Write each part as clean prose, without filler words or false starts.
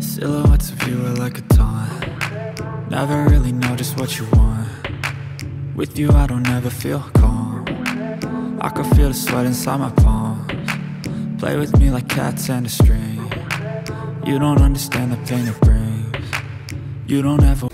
Silhouettes of you are like a taunt. Never really know just what you want. With you I don't ever feel calm. I can feel the sweat inside my palms. Play with me like cats and a string. You don't understand the pain it brings. You don't ever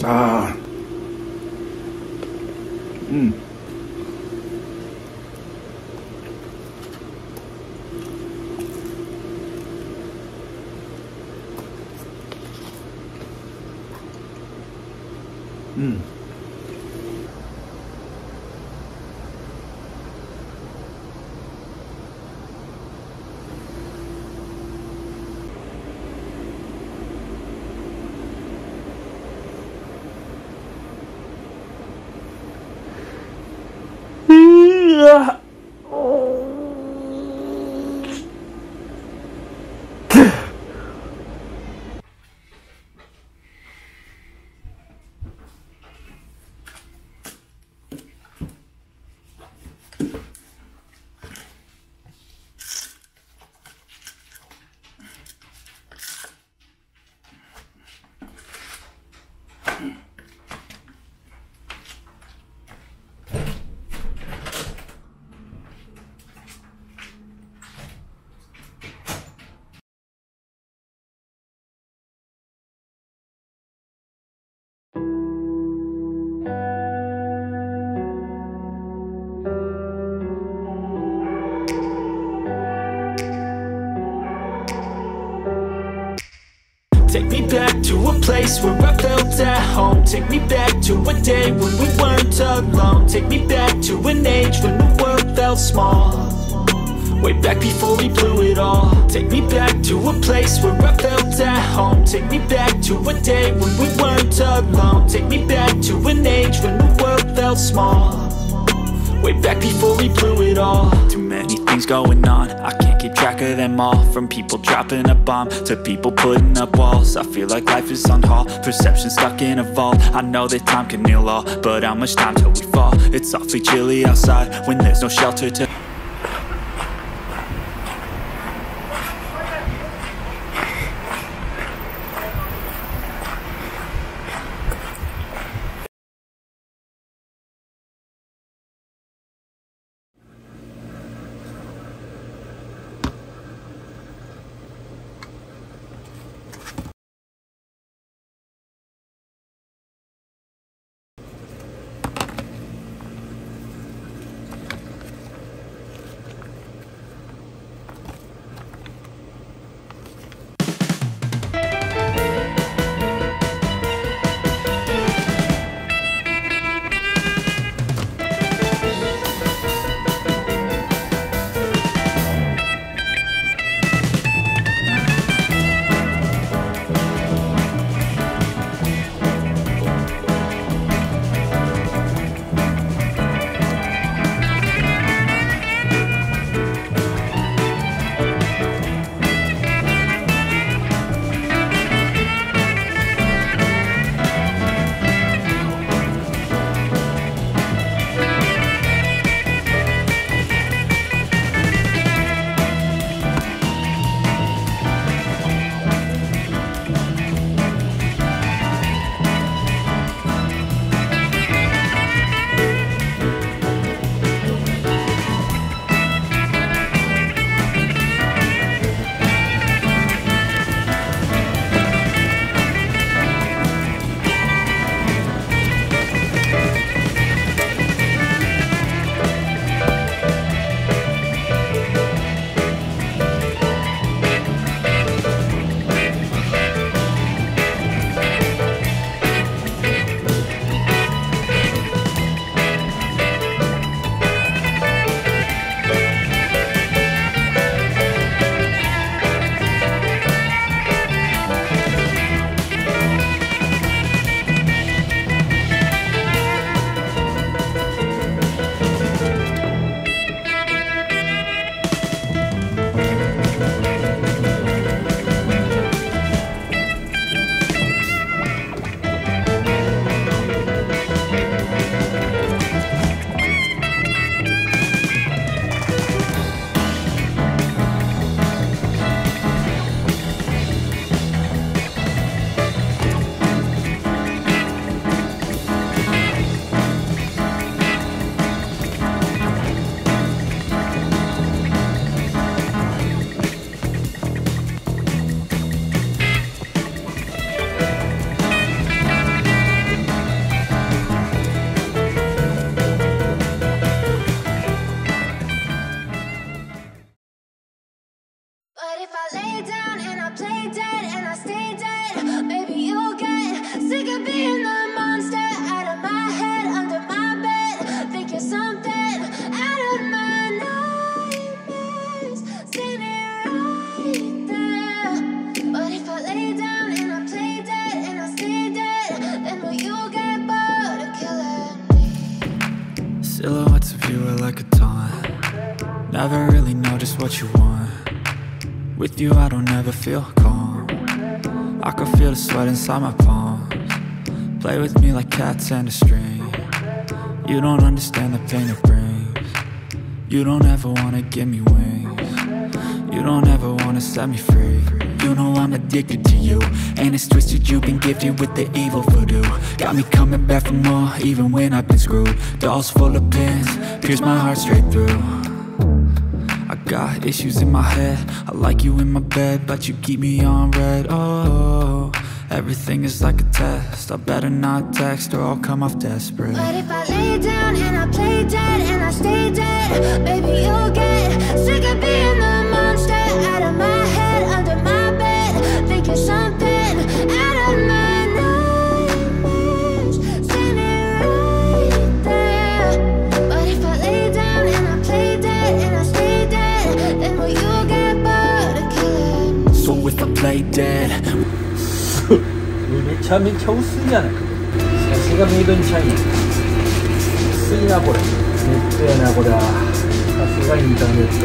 ああ、うん。うん。Take me back to a place where I felt at home. Take me back to a day when we weren't alone. Take me back to an age when the world felt small. Way back before we blew it all. Take me back to a place where I felt at home. Take me back to a day when we weren't alone. Take me back to an age when the world felt small. Way back before we blew it all. Too many things going on, I can't keep track of them all. From people dropping a bomb to people putting up walls. I feel like life is on hold, perception stuck in a vault. I know that time can heal all, but how much time till we fall? It's awfully chilly outside when there's no shelter to if I lay down and I play dead and I stay dead, maybe you'll get sick of being the monster out of my head, under my bed. Think you're something out of my nightmares, standing right there. But if I lay down and I play dead and I stay dead, then will you get bored of killing me? Silhouettes of you are like a taunt. Never really know just what you want. With you I don't ever feel calm. I can feel the sweat inside my palms. Play with me like cats and a string. You don't understand the pain it brings. You don't ever wanna give me wings. You don't ever wanna set me free. You know I'm addicted to you, and it's twisted, you've been gifted with the evil voodoo. Got me coming back for more, even when I've been screwed. Dolls full of pins, pierce my heart straight through. I got issues in my head, I like you in my bed, but you keep me on red. Oh, everything is like a test, I better not text or I'll come off desperate. But if I lay down and I play dead and I stay dead, maybe you'll get sick of being the monster out of my head, under my bed. Think you're something out of my nightmares, standing right there. But if I lay down and I play dead and I stay dead, then will you get bored of killing me? So if I play dead めちゃめちゃ薄いじゃない。さすがメイドインチャイナ。薄いなこれ。ネットやなこれは。さすがインターネット。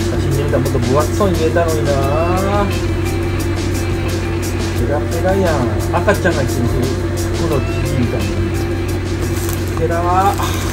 写真で見たらもっと分厚そうに見えたのにな。ペラペラやん。赤ちゃんが着てる服の生地みたいな。ペラー。